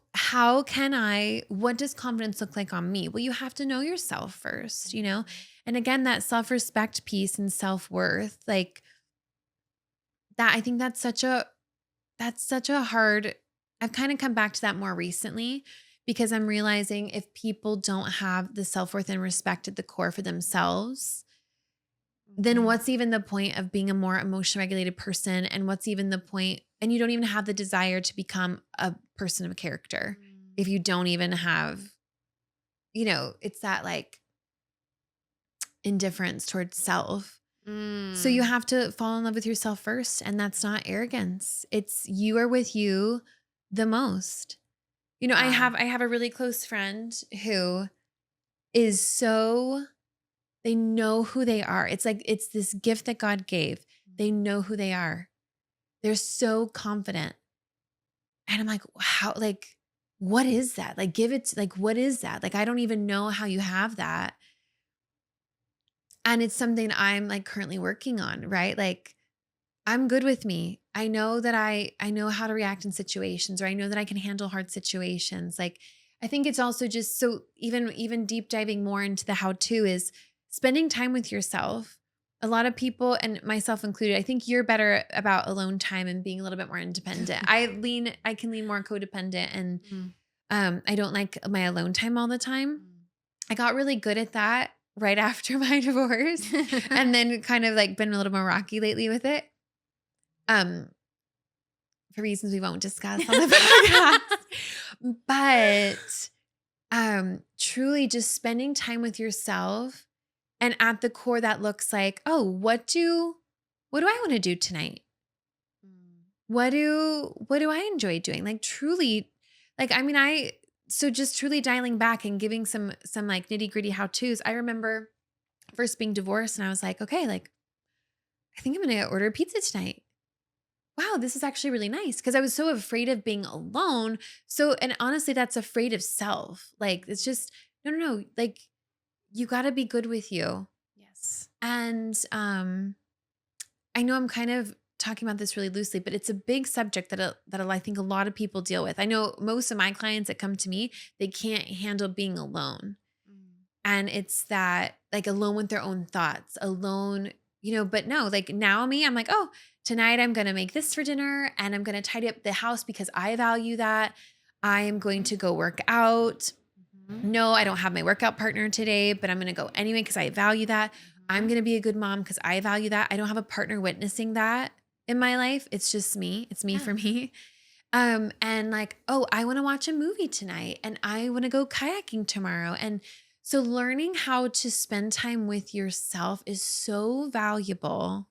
what does confidence look like on me? Well, you have to know yourself first. Mhm. And again, that self-respect piece and self-worth, like that I think that's such a hard I've kind of come back to that more recently because I'm realizing if people don't have the self-worth and respect at the core for themselves, then Mhm. what's even the point of being a more emotionally regulated person? And what's even the point? And you don't even have the desire to become a person of character if you don't even have, it's that like indifference towards self. So you Mm. have to fall in love with yourself first. And that's not arrogance. It's you are with you the most. I Wow. have a really close friend who is so they know who they are. It's like it's this gift that God gave. They know who they are. They're so confident. And I'm like, how, like, what is that? Like, like, what is that? Like, I don't even know how you have that. And it's something I'm like currently working on, right? Like, I'm good with me. I know that I know how to react in situations, or I know that I can handle hard situations. Like, I think it's also just so even deep diving more into the how to is spending time with yourself. A lot of people, and myself included, I think you're better about alone time and being a little bit more independent. I can lean more codependent, and Mm. I don't like my alone time all the time. Mm. I got really good at that right after my divorce, and then kind of like been a little more rocky lately with it. Um, for reasons we won't discuss on the podcast. But truly just spending time with yourself, and at the core that looks like, oh, what do I want to do tonight? Mm. What do I enjoy doing? Like truly, like I mean, so just truly dialing back and giving some like nitty-gritty how-tos. I remember first being divorced and I was like, okay, like I think I'm gonna order pizza tonight. Wow, this is actually really nice because I was so afraid of being alone. So, and honestly, that's afraid of self. Like, it's just, no, no, no. Like, you got to be good with you. Yes. And I know I'm kind of talking about this really loosely, but it's a big subject that I think a lot of people deal with. I know most of my clients that come to me, they can't handle being alone. Mm. And it's that like alone with their own thoughts, alone, but no, like now me, I'm like, oh, tonight I'm going to make this for dinner and I'm going to tidy up the house because I value that. I am going to go work out. Mhm. No, I don't have my workout partner today, but I'm going to go anyway because I value that. I'm Mhm. going to be a good mom because I value that. I don't have a partner witnessing that in my life. It's just me. It's me Yeah. for me. And like, oh, I want to watch a movie tonight and I want to go kayaking tomorrow. And so learning how to spend time with yourself is so valuable.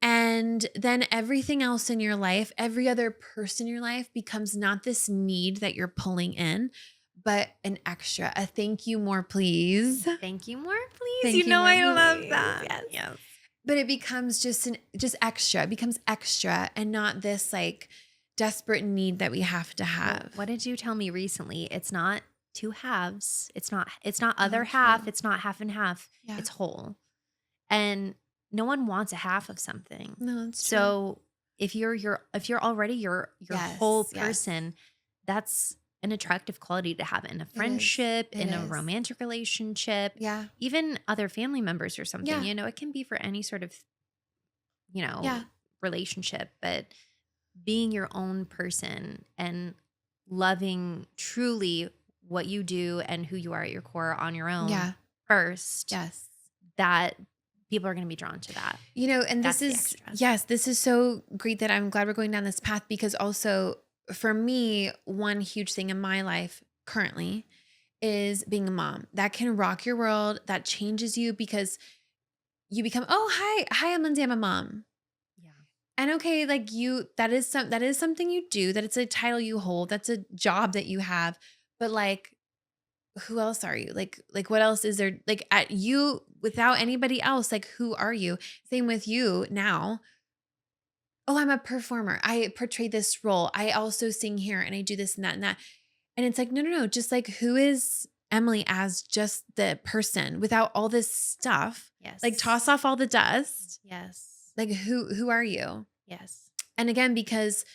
And then everything else in your life, every other person in your life becomes not this need that you're pulling in, but an extra, a thank you more, please. Thank you more, please. You Thank you know more, I love please. that. Yes. Yes. But it becomes just extra. It becomes extra and not this like desperate need that we have to Well, have. what did you tell me recently? It's not two halves. It's not other Oh, half. true. It's not half and half. Yeah. It's whole. And no one wants a half of something. No, that's true. So if you're already your whole Yes. Yes. person, that's an attractive quality to have in a It is. friendship, It in a is. romantic relationship, Yeah. even other family members or something. Yeah. It can be for any sort of, Yeah. relationship, but being your own person and loving truly what you do and who you are at your core on your own Yeah. first, Yes. that people are going to be drawn to that. And this That's the is, extras. yes, this is so great that I'm glad we're going down this path because also for me, one huge thing in my life currently is being a mom. That can rock your world. That changes you because you become, oh, hi, I'm Lindsay, I'm a mom. Yeah. And okay, like that is something you do, that it's a title you hold, that's a job that you have. But like who else are you? Like what else is there like at you without anybody else? Like who are you? Same with you now. Oh, I'm a performer. I portray this role. I also sing here and I do this and that and that. And it's like, no, no, no. Just like who is Emily as just the person without all this stuff? Like toss Yes. off all the dust. Yes. Like who are you? Yes. And again, because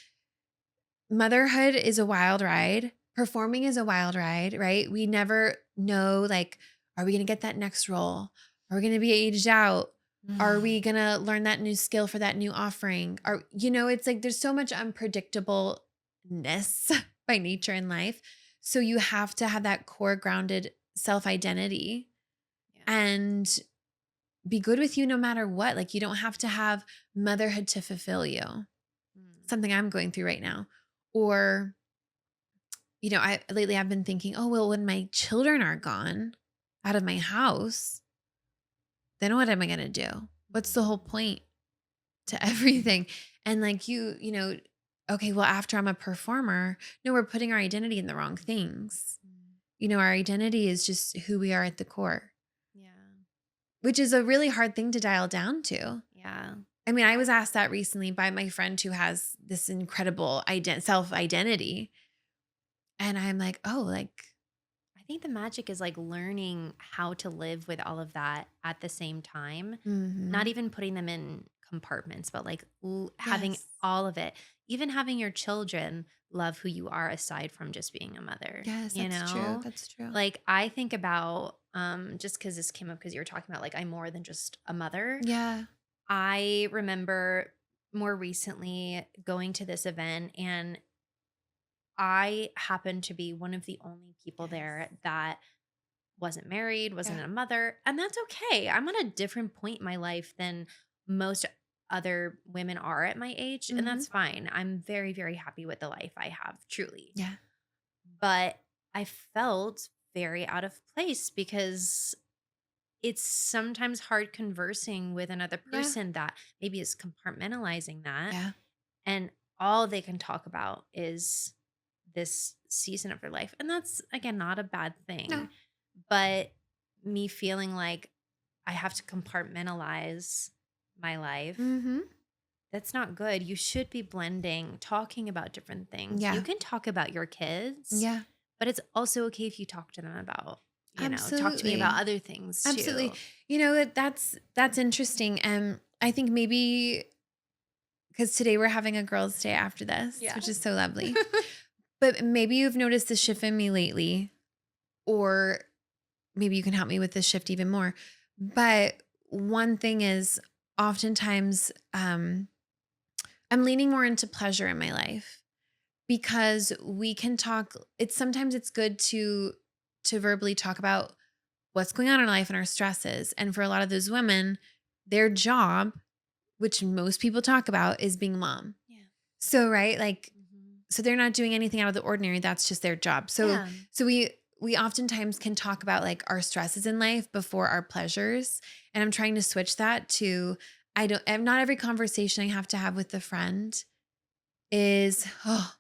motherhood is a wild ride. Performing is a wild ride, right? We never know, like, are we going to get that next role? Are we going to be aged out? Are we going to learn that new skill for that new offering? It's like there's so much unpredictableness by nature in life. So you have to have that core grounded self identity. Yeah. And be good with you no matter what. Like, you don't have to have motherhood to fulfill you. Mm. Something I'm going through right now. Or, I lately I've been thinking, oh, well, when my children are gone out of my house, then what am I going to do? What's the whole point to everything? And like okay, well, after I'm a performer, no, we're putting our identity in the wrong things. Mm. Our identity is just who we are at the core, Yeah. which is a really hard thing to dial down to. Yeah. I mean, I was asked that recently by my friend who has this incredible self identity. And I'm like, oh, like, I think the magic is like learning how to live with all of that at the same time, not mhm. even putting them in compartments, but like having Yes. all of it, even having your children love who you are aside from just being a mother, Yes, you that's true. know? That's true. Like I think about just because this came up because you were talking about like I'm more than just a mother. Yeah. I remember more recently going to this event and I happened to be one of the only people Yes. there that wasn't married, wasn't Yeah. a mother, and that's okay. I'm at a different point in my life than most other women are at my age, and Mhm. that's fine. I'm very, very happy with the life I have, truly. Yeah. But I felt very out of place because it's sometimes hard conversing with another Yeah. person that maybe is compartmentalizing that, Yeah. and all they can talk about is this season of their life. And that's, again, not a bad No. thing. But me feeling like I have to compartmentalize my life, Mhm. that's not good. You should be blending, talking about different things. You Yeah. can talk about your kids, Yeah. but it's also okay if you talk to them about, talk to me about Absolutely. other things Absolutely. too. That's interesting. I think maybe because today we're having a girls' day after this, Yeah. which is so lovely. But maybe you've noticed the shift in me lately, or maybe you can help me with this shift even more. But one thing is oftentimes I'm leaning more into pleasure in my life because we can talk. It's good to verbally talk about what's going on in our life and our stresses. And for a lot of those women, their job, which most people talk about, is being mom. Yeah. So, right, like, Mhm. so they're not doing anything out of the ordinary. That's just their job. So, Yeah. so we oftentimes can talk about like our stresses in life before our pleasures. And I'm trying to switch that to not every conversation I have to have with a friend is, oh,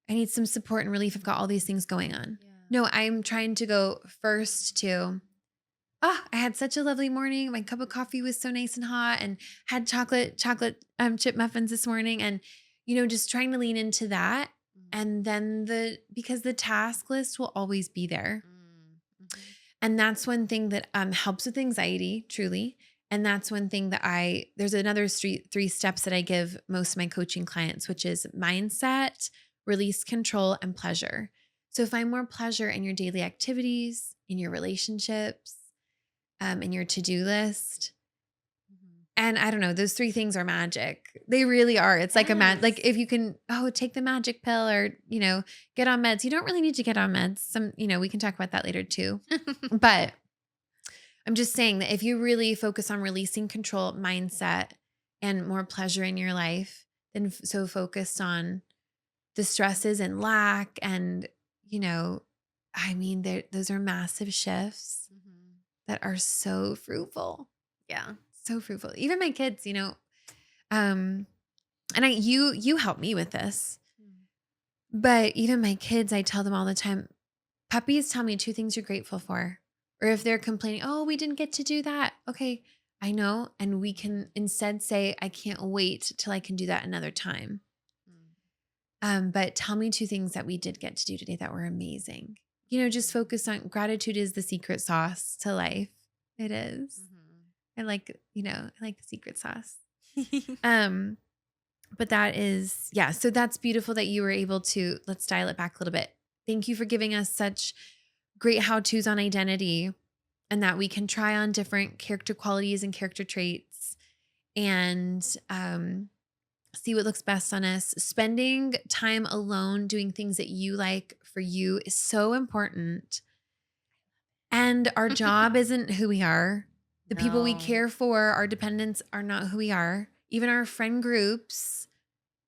I need some support and relief. I've got all these things going on. Yeah. No, I'm trying to go first to, I had such a lovely morning. My cup of coffee was so nice and hot, and had chocolate chip muffins this morning. And, just trying to lean into that. Mm. And then because the task list will always be there. Mm. Mhm. And that's one thing that helps with anxiety, truly. And that's one thing that there's another three steps that I give most of my coaching clients, which is mindset, release control, and pleasure. So find more pleasure in your daily activities, in your relationships, in your to-do list. Mhm. And I don't know, those three things are magic. They really are. It's like like Yes. if you can, take the magic pill or, get on meds. You don't really need to get on meds. We can talk about that later too. But I'm just saying that if you really focus on releasing control mindset and more pleasure in your life, then so focused on the stresses and lack and, those are massive shifts Mhm. that are so fruitful. Yeah. So fruitful. Even my kids, um, and you help me with this, Mm. but even my kids, I tell them all the time, puppies tell me two things you're grateful for. Or if they're complaining, oh, we didn't get to do that. Okay, I know. And we can instead say, I can't wait till I can do that another time. Mm. But tell me two things that we did get to do today that were amazing. Just focus on gratitude is the secret sauce to life. It is. Mhm. I like the secret sauce. Um, but that is, yeah. So that's beautiful that you were able to, let's dial it back a little bit. Thank you for giving us such great how to's on identity and that we can try on different character qualities and character traits and see what looks best on us. Spending time alone doing things that you like for you is so important. And our job isn't who we are. The people we No. care for, our dependents are not who we are. Even our friend groups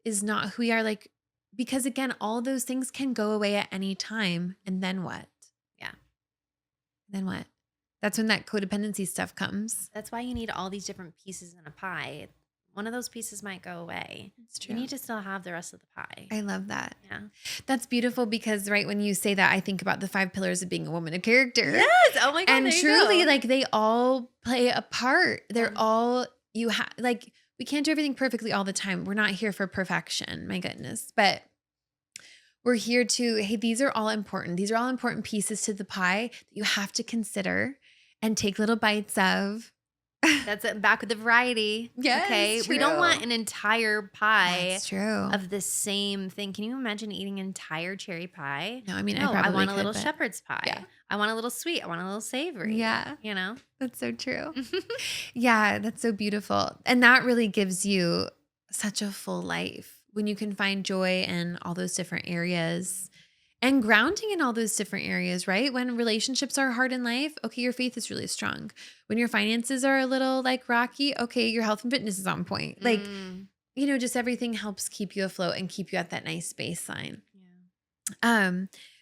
is not who we are. Like, because again, all those things can go away at any time. And then what? Yeah. Then what? That's when that codependency stuff comes. That's why you need all these different pieces in a pie. One of those pieces might go away. It's You true. need to still have the rest of the pie. I love that. Yeah. That's beautiful because right when you say that, I think about the 5 pillars of being a woman of character. Yes. Oh my God. And There you truly, go. like they all play a part. They're Yeah. all you have like we can't do everything perfectly all the time. We're not here for perfection, my goodness. But we're here to, hey, these are all important. These are all important pieces to the pie that you have to consider and take little bites of. That's it. Back with the variety. Yes, Okay. We don't want true. an entire pie That's true. of the same thing. Can you imagine eating an entire cherry pie? No, I mean, I No, I probably want a could, little but shepherd's pie. yeah. I want a little sweet. I want a little savory. Yeah. You know? That's so true. Yeah, that's so beautiful. And that really gives you such a full life when you can find joy in all those different areas and grounding in all those different areas, right? When relationships are hard in life, okay, your faith is really strong. When your finances are a little like rocky, okay, your health and fitness is on point. Like, Mm. just everything helps keep you afloat and keep you at that nice baseline. Yeah.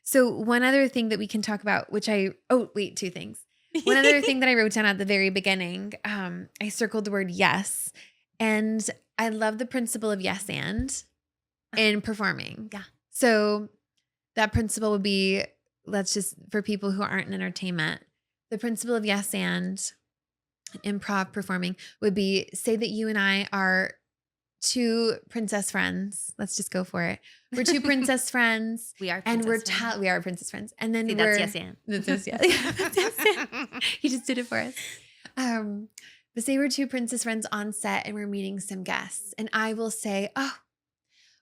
So one other thing that we can talk about, two things. One other thing that I wrote down at the very beginning, I circled the word yes. And I love the principle of yes and in performing. Yeah. So that principle would be, for people who aren't in entertainment, the principle of yes and improv performing would be, say that you and I are two princess friends. Let's just go for it. We're two princess friends. We are And princess friends. we are princess friends. And then See, that's yes and. That's yes, yeah. That's yes and. He just did it for us. But say we're two princess friends on set and we're meeting some guests. And I will say, oh,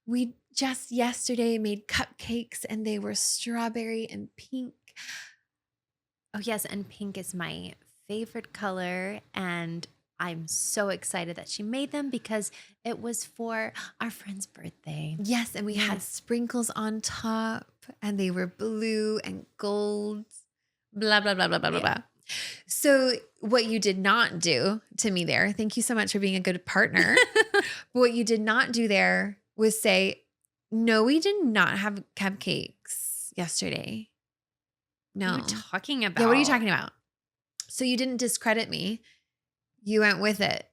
we just yesterday made cupcakes and they were strawberry and pink. Oh, yes. And pink is my favorite color. And I'm so excited that she made them because it was for our friend's birthday. Yes, and we had Yes. sprinkles on top and they were blue and gold. Blah, blah, blah, blah, blah, blah, Yeah. blah. So what you did not do to me there, thank you so much for being a good partner. But what you did not do there was say, no, we did not have cupcakes yesterday. What are No. you talking about? Yeah, what are you talking about? So you didn't discredit me. You went with it.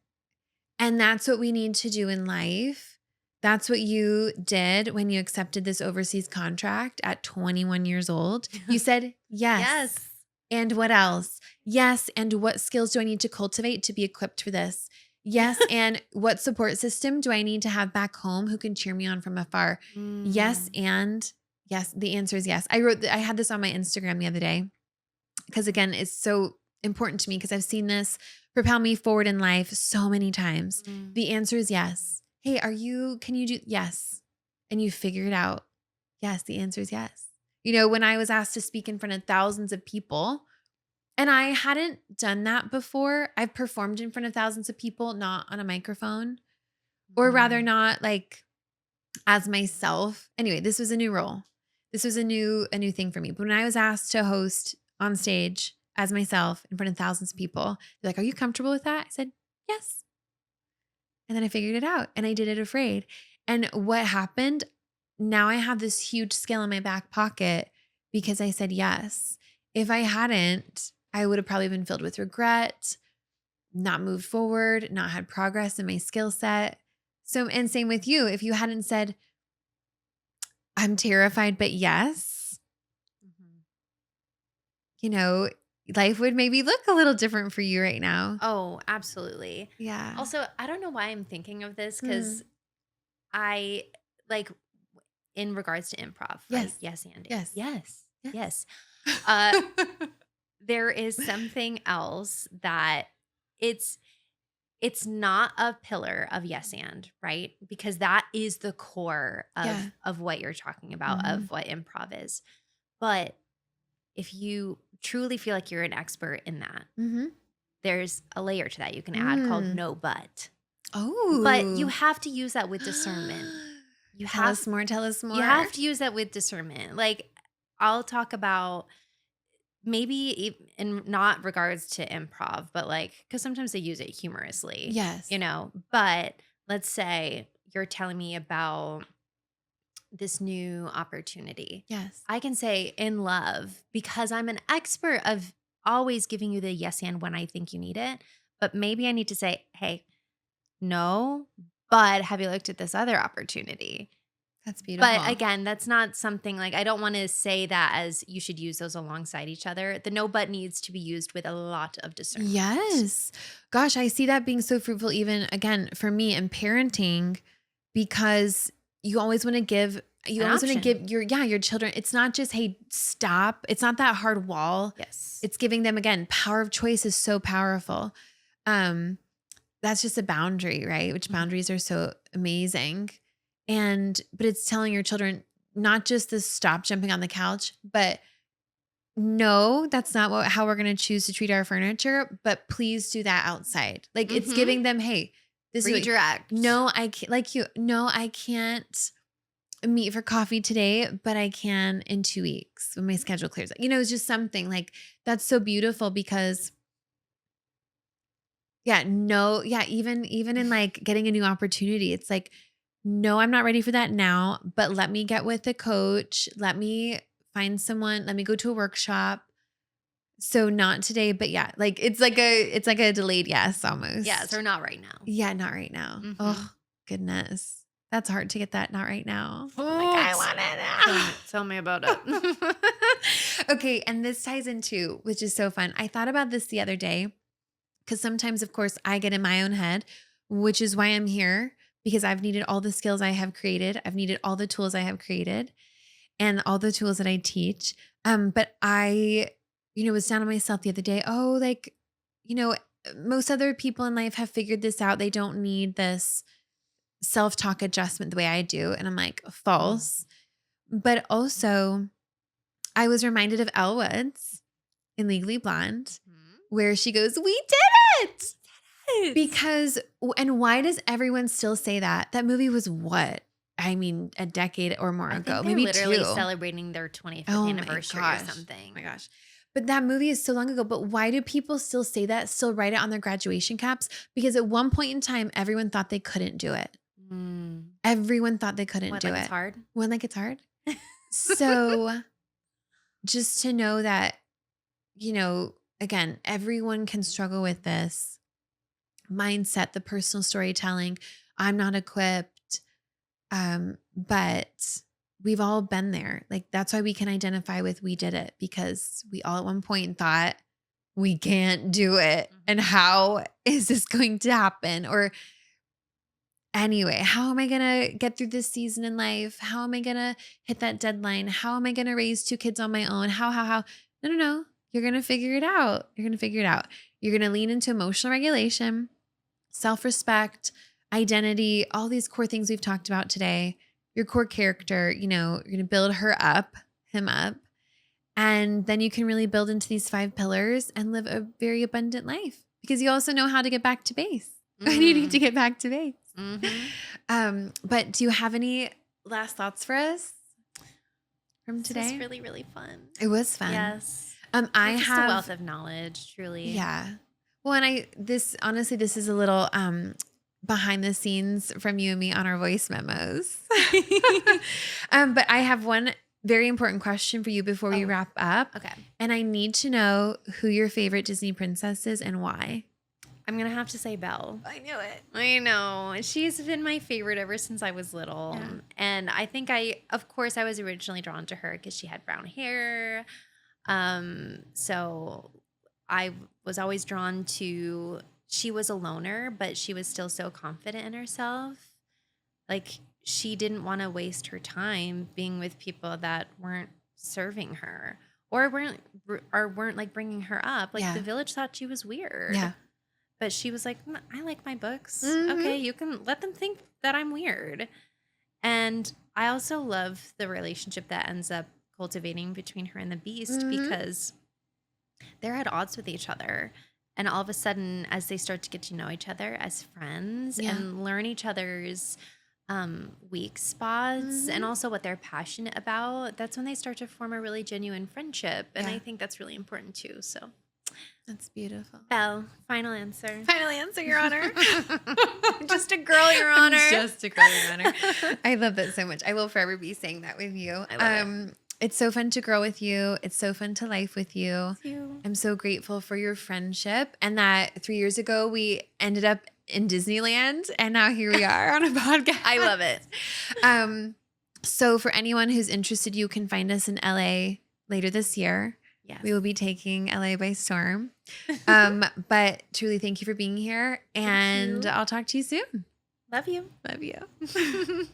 And that's what we need to do in life. That's what you did when you accepted this overseas contract at 21 years old. You said, yes. Yes. And what else? Yes. And what skills do I need to cultivate to be equipped for this? Yes. And what support system do I need to have back home who can cheer me on from afar? Yes. And yes, the answer is yes. I had this on my Instagram the other day because again, it's so important to me because I've seen this propel me forward in life so many times. Mm. The answer is yes. Hey, can you do yes? And you figure it out. Yes, the answer is yes. When I was asked to speak in front of thousands of people, and I hadn't done that before, I've performed in front of thousands of people, not on a microphone, or rather not like as myself. Anyway, this was a new role. This was a new thing for me. But when I was asked to host on stage as myself in front of thousands of people, they're like, "Are you comfortable with that?" I said, "Yes." And then I figured it out and I did it afraid. And what happened? Now I have this huge skill in my back pocket because I said yes. If I hadn't, I would have probably been filled with regret, not moved forward, not had progress in my skill set. So, and same with you. If you hadn't said, "I'm terrified, but yes," Mhm. life would maybe look a little different for you right now. Oh, absolutely. Yeah. Also, I don't know why I'm thinking of this because I like in regards to improv, right? Yes. Yes, and Yes. yes, Yes. yes. There is something else that it's not a pillar of yes and, right? Because that is the core of Yeah. what you're talking about, Mhm. of what improv is. But if you truly feel like you're an expert in that, Mm-hmm. there's a layer to that you can add called Mm. no but. Oh. But you have to use that with discernment. You Tell us more. Tell us more. You have to use that with discernment. Like I'll talk about in not regards to improv, but like, because sometimes they use it humorously, Yes. but let's say you're telling me about this new opportunity. Yes. I can say in love because I'm an expert of always giving you the yes and when I think you need it. But maybe I need to say, hey, no, but have you looked at this other opportunity? That's But beautiful. again, that's not something like I don't want to say that as you should use those alongside each other. The no but needs to be used with a lot of discernment. Yes. Gosh, I see that being so fruitful even again for me in parenting because you always want to give you An always want to option. give your children it's not just hey stop. It's not that hard wall. Yes. It's giving them again power of choice is so powerful. Um that's just a boundary, right? Which Mhm. boundaries are so amazing. But it's telling your children not just to stop jumping on the couch, but no, that's not how we're gonna choose to treat our furniture, but please do that outside. Like, it's Mhm. giving them, "Hey, this is what Redirect. no, I can't like you no, I can't meet for coffee today, but I can in 2 weeks when my schedule clears." It's just something like that's so beautiful because yeah, no, yeah, even in, like, getting a new opportunity, it's like, "No, I'm not ready for that now, but let me get with a coach, let me find someone, let me go to a workshop." So not today, but yeah, like it's like a delayed yes Yes, almost. or not right now. Yeah, not right now. Mhm. Oh, goodness. That's hard to get that not right now. I'm like, Oh, I want tell me about it. it now. Okay, and this ties into, which is so fun. I thought about this the other day because sometimes, of course, I get in my own head, which is why I'm here because I've needed all the skills I have created. I've needed all the tools I have created and all the tools that I teach. But I was down on myself the other day. Oh, like, you know, most other people in life have figured this out. They don't need this self talk adjustment the way I do. And I'm like, Mm. false. But also, I was reminded of Elle Woods in Legally Blonde, Mhm. where she goes, "We did it." Yes. And why does everyone still say that? That movie was what? I mean, a decade or more I ago, think they're maybe literally two. celebrating their 25th Oh my anniversary or gosh. Oh my something. gosh. But that movie is so long ago. But why do people still say that, still write it on their graduation caps? Because at one point in time, everyone thought they couldn't do it. Mm. Everyone thought they couldn't What, do like it's it. hard? When like it's hard. So just to know that, again, everyone can struggle with this mindset, the personal storytelling. I'm not equipped. But we've all been there. Like that's why we can identify with we did it because we all at one point thought we can't do it. And Mhm. how is this going to happen? Or anyway, how am I going to get through this season in life? How am I going to hit that deadline? How am I going to raise 2 kids on my own? How? No, no, no. You're going to figure it out. You're going to figure it out. You're going to lean into emotional regulation, self respect, identity, all these core things we've talked about today. Your core character, you're going to build him up. And then you can really build into these 5 pillars and live a very abundant life because you also know how to get back to base when you need to Mm. get back to base. Mhm. But do you have any last thoughts for us from This was today? really, really fun. It was fun. Yes. I You're just a wealth have, of knowledge, truly. yeah. Well, and this is a little behind the scenes from you and me on our voice memos. But I have one very important question for you before we Oh, wrap up. okay. And I need to know who your favorite Disney princess is and why. I'm gonna have to say Belle. I knew it. I know. She's been my favorite ever since I was little. Yeah. And I think of course, I was originally drawn to her because she had brown hair. So I was always drawn to, she was a loner, but she was still so confident in herself. Like she didn't want to waste her time being with people that weren't serving her or weren't like bringing her up. Like the Yeah. village thought she was weird. Yeah. But she was like, I like my books. Hmm. Okay, you can let them think that I'm weird. And I also love the relationship that ends up cultivating between her and the beast Hmm. because they're at odds with each other. And all of a sudden, as they start to get to know each other as friends Yeah. and learn each other's weak spots and Mhm. also what they're passionate about, that's when they start to form a really genuine friendship. And I Yeah, think that's really important too. So, that's beautiful. Belle, final answer. Final answer, Your Honor. Just a girl, Your I'm Honor. just a girl, Your Honor. I love that so much. I will forever be saying that with you. I love it. It's so fun to grow with you. It's so fun to life with you. Thank you. I'm so grateful for your friendship and that 3 years ago we ended up in Disneyland and now here we are on a podcast. I love it. So for anyone who's interested, you can find us in LA later this year. Yes. We will be taking LA by storm. But truly thank you for being here and you. I'll talk to you soon. Love you. Love you.